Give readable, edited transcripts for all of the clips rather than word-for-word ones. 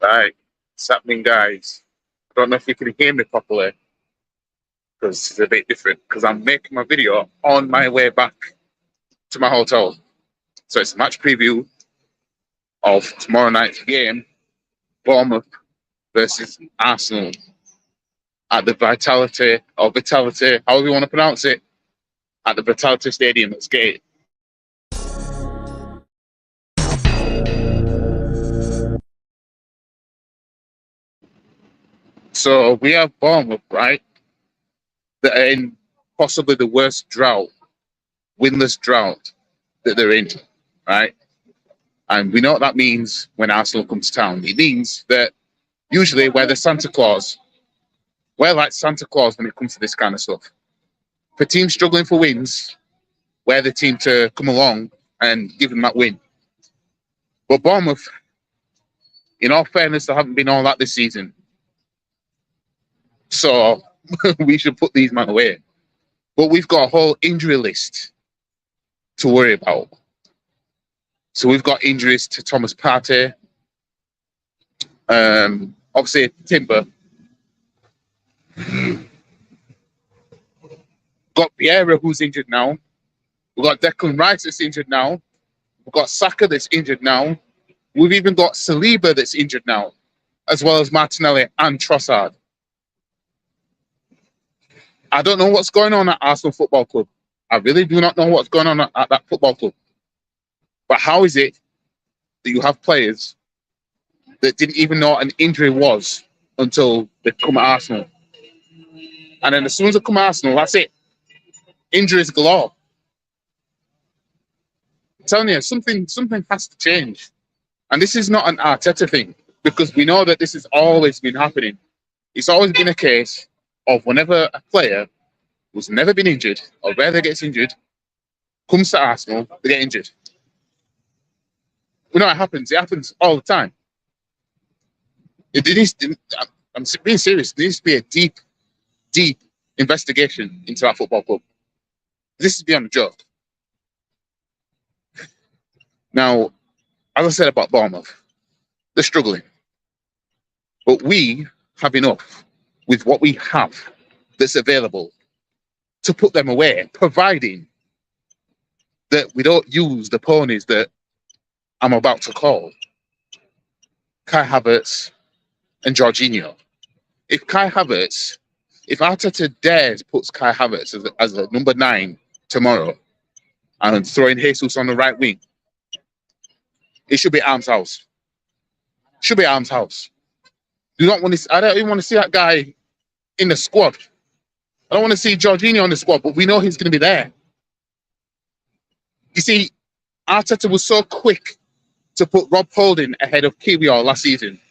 Right, it's happening, guys. I don't know if you can hear me properly because it's a bit different because I'm making my video on my way back to my hotel. So it's a match preview of tomorrow night's game, Bournemouth versus Arsenal at the Vitality, however you want to pronounce it, at the Vitality Stadium at Skate. So we have Bournemouth, right? That are in possibly the worst drought, winless drought that they're in, right? And we know what that means when Arsenal come to town. It means that usually we're the Santa Claus. We're like Santa Claus when it comes to this kind of stuff. For teams struggling for wins, we're the team to come along and give them that win. But Bournemouth, in all fairness, they haven't been all that this season. So we should put these men away. But we've got a whole injury list to worry about. So we've got injuries to Thomas Partey, obviously Timber. Got Vieira, who's injured now. We've got Declan Rice that's injured now. We've got Saka that's injured now. We've even got Saliba that's injured now, as well as Martinelli and Trossard. I don't know what's going on at Arsenal Football Club. I really do not know what's going on at that football club. But how is it that you have players that didn't even know what an injury was until they come at Arsenal? And then as soon as they come at Arsenal, that's it. Injuries galore. I'm telling you, something has to change. And this is not an Arteta thing, because we know that this has always been happening. It's always been a case of whenever a player who's never been injured or rarely gets injured comes to Arsenal, they get injured. We know it happens. It happens all the time. I'm being serious. There needs to be a deep investigation into our football club. This is beyond a joke. Now, as I said about Bournemouth, they're struggling. But we have enough with what we have that's available to put them away, providing that we don't use the ponies that I'm about to call Kai Havertz and Jorginho. If Arteta dares puts Kai Havertz as a number 9 tomorrow and throwing Jesus on the right wing, it should be arms house. Should be arms house. I don't even want to see that guy in the squad. I don't want to see Jorginho on the squad, but we know he's going to be there. You see, Arteta was so quick to put Rob Holding ahead of Kiwior last season.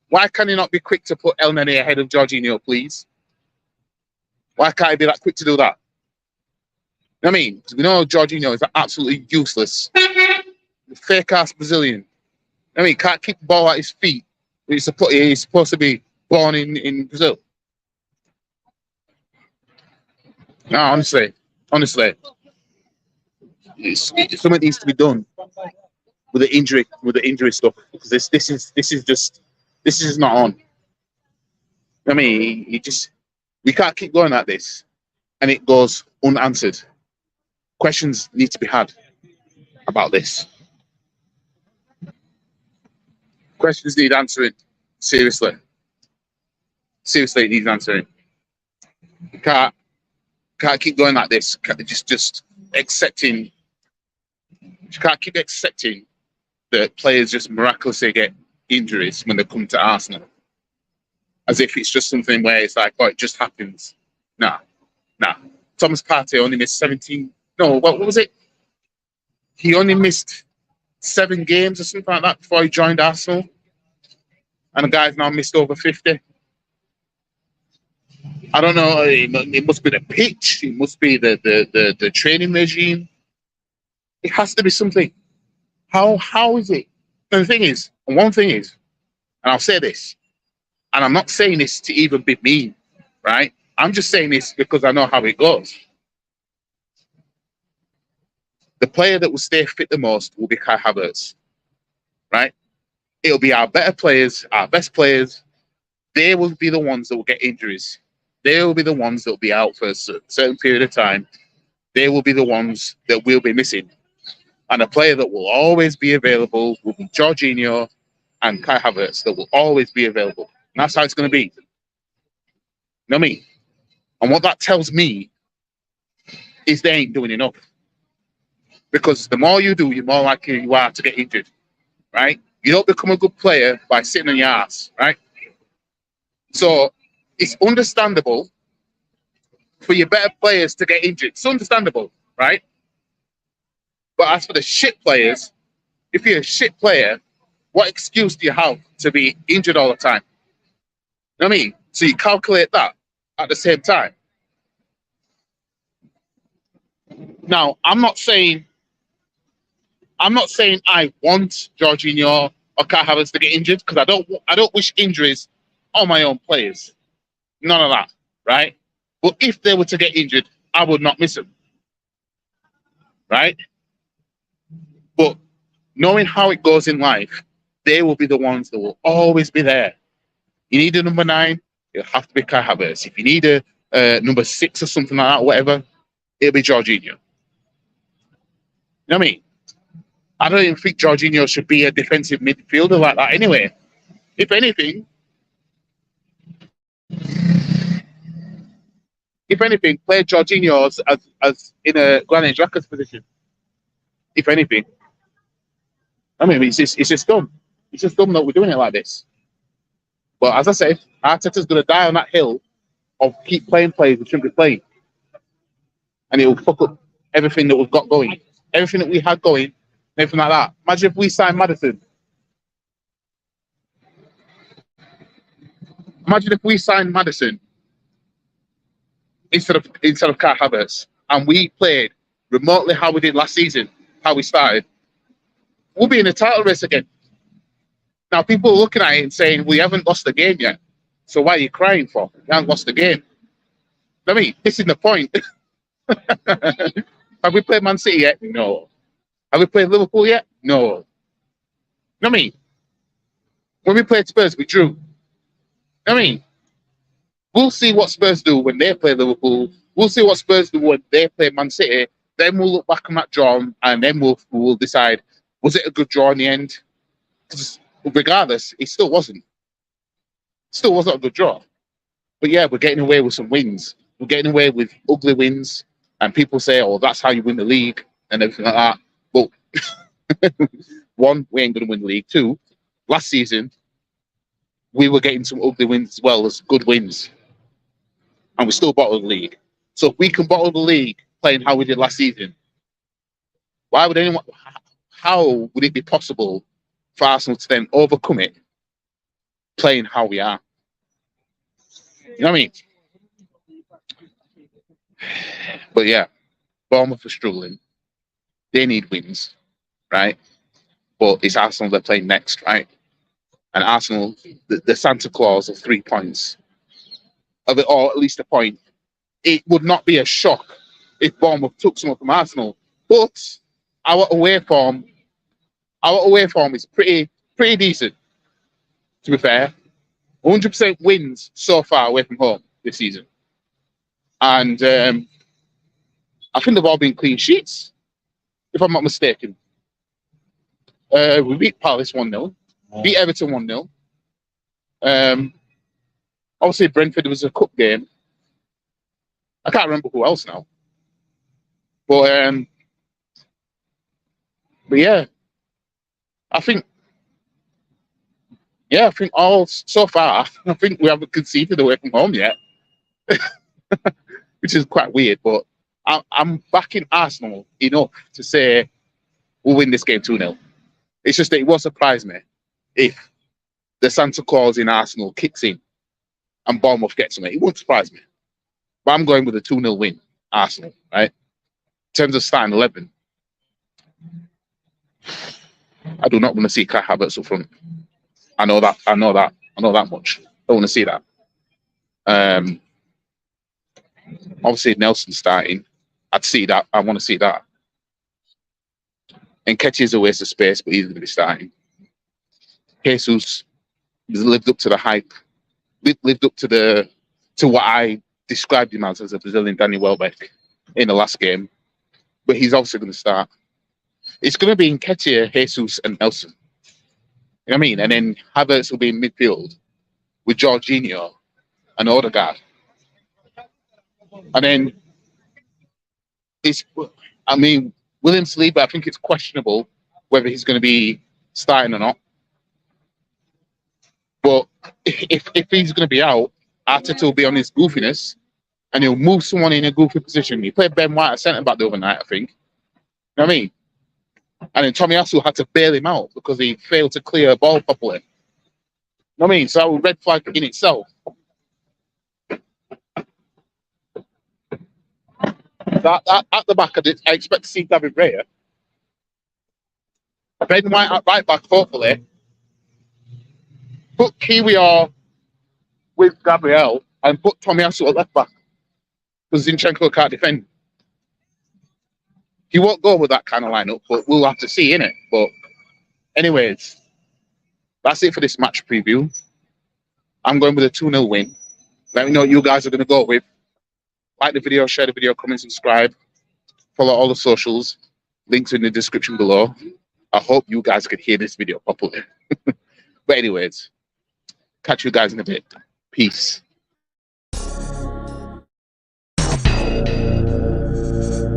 Why can he not be quick to put El Nene ahead of Jorginho, please? Why can't he be that quick to do that? You know what I mean? Because we know Jorginho is absolutely useless. Fake-ass Brazilian. I mean, can't kick the ball at his feet. He's supposed to be born in Brazil. No, honestly, something needs to be done with the injury stuff, because this is not on. I mean, we can't keep going like this, and it goes unanswered. Questions need to be had about this. Questions need answering. Seriously, it needs answering. You can't keep going like this. Just accepting. You can't keep accepting that players just miraculously get injuries when they come to Arsenal, as if it's just something where it's like, oh, it just happens. Nah. Thomas Partey only missed 17. No, what was it? He only missed 7 games or something like that before he joined Arsenal, and the guy's now missed over 50. I don't know. It must be the pitch. It must be the training regime. It has to be something. How is it? And one thing is, and I'll say this, and I'm not saying this to even be mean, right? I'm just saying this because I know how it goes. The player that will stay fit the most will be Kai Havertz, right? It'll be our better players, our best players. They will be the ones that will get injuries. They will be the ones that will be out for a certain period of time. They will be the ones that we'll be missing. And a player that will always be available will be Jorginho and Kai Havertz that will always be available. And that's how it's going to be. You know what I mean? And what that tells me is they ain't doing enough. Because the more you do, the more likely you are to get injured, right? You don't become a good player by sitting on your ass, right? So it's understandable for your better players to get injured. It's understandable, right? But as for the shit players, if you're a shit player, what excuse do you have to be injured all the time? You know what I mean? So you calculate that at the same time. Now, I'm not saying I want Jorginho or Kai Havertz to get injured because I don't wish injuries on my own players. None of that, right? But if they were to get injured, I would not miss them, right? But knowing how it goes in life, they will be the ones that will always be there. You need a number 9, it'll have to be Kai Havertz. If you need a number 6 or something like that, whatever, it'll be Jorginho. You know what I mean? I don't even think Jorginho should be a defensive midfielder like that anyway. If anything, play Jorginho as in a Granit Xhaka's position. If anything. I mean, it's just dumb. It's just dumb that we're doing it like this. But as I said, Arteta's going to die on that hill of keep playing players we shouldn't be playing. And it will fuck up everything that we've got going. Everything that we had going, everything like that. Imagine if we signed Maddison. Imagine if we signed Maddison instead of Kai Havertz and we played remotely how we did last season, how we started. We'll be in a title race again. Now, people are looking at it and saying, we haven't lost the game yet. So why are you crying for? You haven't lost the game. I mean, this is the point. Have we played Man City yet? No. Have we played Liverpool yet? No. You know what I mean? When we played Spurs, we drew. You know what I mean? We'll see what Spurs do when they play Liverpool. We'll see what Spurs do when they play Man City. Then we'll look back on that draw and then we'll decide, was it a good draw in the end? Because regardless, it still wasn't. Still wasn't a good draw. But yeah, we're getting away with some wins. We're getting away with ugly wins. And people say, oh, that's how you win the league and everything like that. But 1, we ain't going to win the league. 2, last season, we were getting some ugly wins as well as good wins. And we still bottled the league. So if we can bottle the league playing how we did last season, why would anyone... How would it be possible for Arsenal to then overcome it playing how we are? You know what I mean? But yeah, Bournemouth are struggling. They need wins, right? But it's Arsenal they're playing next, right? And Arsenal, the Santa Claus of 3 points, or at least a point. It would not be a shock if Bournemouth took some from Arsenal. But our away form is pretty decent, to be fair. 100% wins so far away from home this season. And I think they've all been clean sheets, if I'm not mistaken. We beat Palace 1-0, beat Everton 1-0. Obviously, Brentford was a cup game. I can't remember who else now. But yeah, I think all so far, I think we haven't conceded away from home yet, which is quite weird. But I'm backing Arsenal enough to say we'll win this game 2-0. It's just that it won't surprise me if the Santa Claus in Arsenal kicks in and Bournemouth gets on it. It won't surprise me. But I'm going with a 2-0 win, Arsenal, right? In terms of starting 11, I do not want to see Kai Havertz up front. I know that much. I don't want to see that. Obviously, Nelson starting. I'd see that. I want to see that. And Nketiah's a waste of space, but he's going to be starting. Jesus lived up to the hype, lived up to what I described him as a Brazilian Danny Welbeck in the last game. But he's obviously going to start. It's going to be Nketiah, Jesus, and Nelson. You know what I mean? And then Havertz will be in midfield with Jorginho and Odegaard. And then William Saliba, I think it's questionable whether he's going to be starting or not. But if he's going to be out, Arteta will be on his goofiness and he'll move someone in a goofy position. He played Ben White at centre back the other night, I think. You know what I mean? And then Tomiyasu had to bail him out because he failed to clear a ball properly. You know what I mean? So that was a red flag in itself. That at the back, I expect to see David Raya. Ben White at right back, hopefully. Put Kiwior with Gabriel and put Tomiyasu at left back because Zinchenko can't defend. He won't go with that kind of lineup, but we'll have to see, innit? But anyways, that's it for this match preview. I'm going with a 2-0 win. Let me know what you guys are going to go with. Like the video, share the video, comment, subscribe. Follow all the socials. Links in the description below. I hope you guys can hear this video properly. But anyways, catch you guys in a bit. Peace.